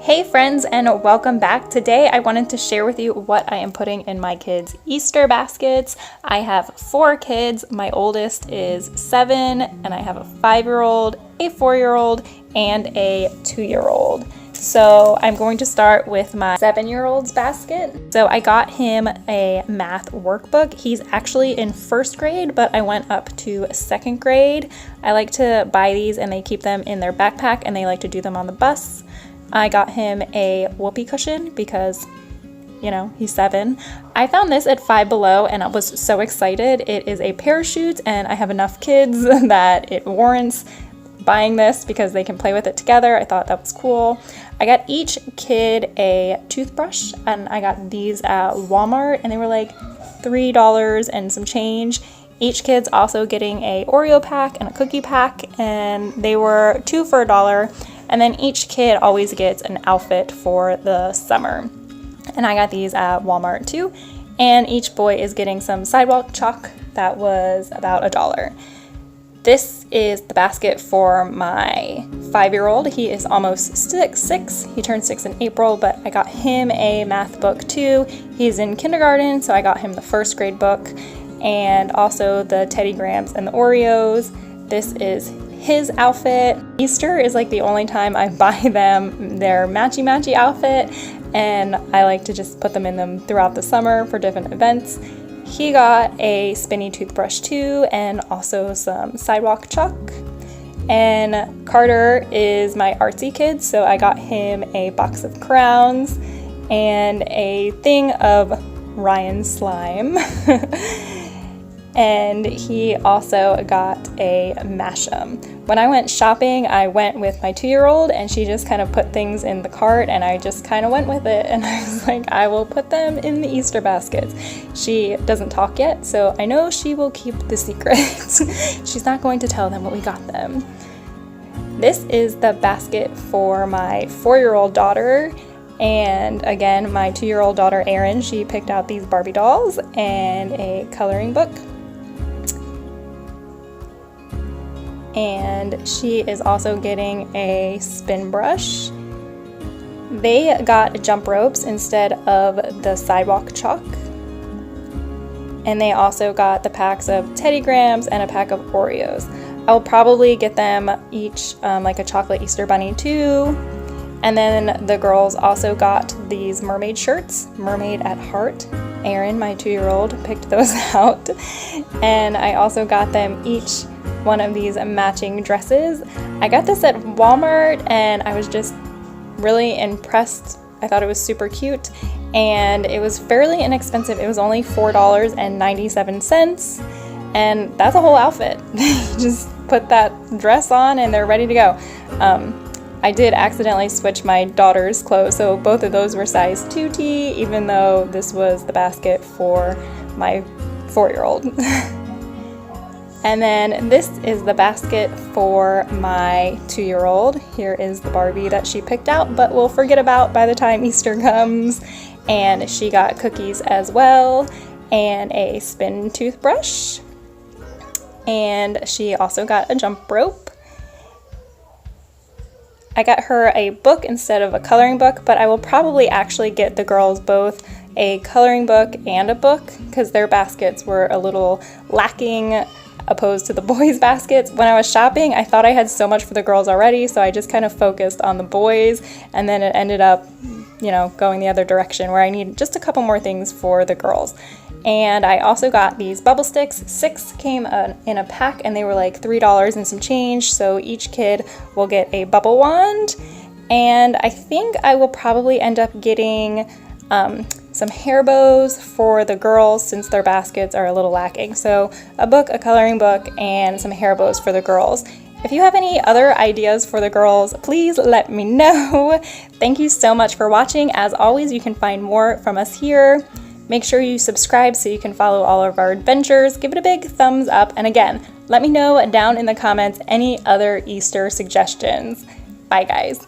Hey friends, and welcome back. Today I wanted to share with you what I am putting in my kids' Easter baskets. I have 4 kids. My oldest is 7, and I have a 5-year-old, a 4-year-old, and a 2-year-old. So I'm going to start with my 7-year-old's basket. So I got him a math workbook. He's actually in 1st grade, but I went up to 2nd grade. I like to buy these and they keep them in their backpack and they like to do them on the bus. I got him a whoopee cushion because, you know, he's 7. I found this at Five Below and I was so excited. It is a parachute and I have enough kids that it warrants buying this because they can play with it together. I thought that was cool. I got each kid a toothbrush and I got these at Walmart and they were like $3 and some change. Each kid's also getting a Oreo pack and a cookie pack and they were 2 for $1. And then each kid always gets an outfit for the summer. And I got these at Walmart too. And each boy is getting some sidewalk chalk that was about $1. This is the basket for my 5-year-old. He is almost 6. He turned 6 in April, but I got him a math book too. He's in kindergarten, so I got him the 1st grade book and also the Teddy Grahams and the Oreos. This is his outfit. Easter is like the only time I buy them their matchy outfit, and I like to just put them in them throughout the summer for different events. He got a spinny toothbrush too and also some sidewalk chalk. And Carter is my artsy kid, so I got him a box of crowns and a thing of Ryan slime. And he also got a Mash'em. When I went shopping, I went with my 2-year-old and she just kind of put things in the cart and I just kind of went with it. And I was like, I will put them in the Easter baskets. She doesn't talk yet, so I know she will keep the secret. She's not going to tell them what we got them. This is the basket for my 4-year-old daughter. And again, my 2-year-old daughter, Erin, she picked out these Barbie dolls and a coloring book. And she is also getting a spin brush. They got jump ropes instead of the sidewalk chalk. And they also got the packs of Teddy Grahams and a pack of Oreos. I'll probably get them each like a chocolate Easter bunny too. And then the girls also got these mermaid shirts, Mermaid at Heart. Erin, my 2-year-old, picked those out. And I also got them each one of these matching dresses. I got this at Walmart and I was just really impressed. I thought it was super cute and it was fairly inexpensive. It was only $4.97 and that's a whole outfit. Just put that dress on and they're ready to go. I did accidentally switch my daughter's clothes, so both of those were size 2T, even though this was the basket for my 4-year-old. And then this is the basket for my 2-year-old. Here is the Barbie that she picked out, but we'll forget about by the time Easter comes. And she got cookies as well, and a spin toothbrush. And she also got a jump rope. I got her a book instead of a coloring book, but I will probably actually get the girls both a coloring book and a book because their baskets were a little lacking opposed to the boys' baskets. When I was shopping, I thought I had so much for the girls already, so I just kind of focused on the boys, and then it ended up, you know, going the other direction where I need just a couple more things for the girls. And I also got these bubble sticks. 6 came in a pack and they were like $3 and some change, so each kid will get a bubble wand. And I think I will probably end up getting some hair bows for the girls since their baskets are a little lacking. So a book, a coloring book, and some hair bows for the girls. If you have any other ideas for the girls, please let me know. Thank you so much for watching. As always, you can find more from us here. Make sure you subscribe so you can follow all of our adventures. Give it a big thumbs up. And again, let me know down in the comments any other Easter suggestions. Bye guys.